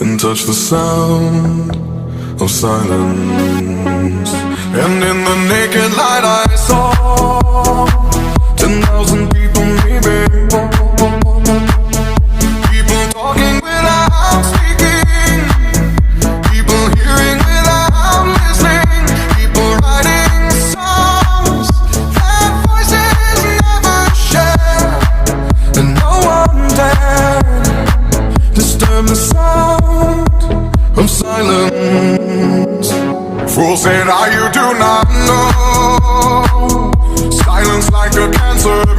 and touch the sound of silence. And in the naked light I saw 10,000 people, maybe. People talking without speaking, people hearing without listening, people writing songs that voices never share, and no one dared disturb the sound of silence. Fools said, you do not know. Silence like a cancer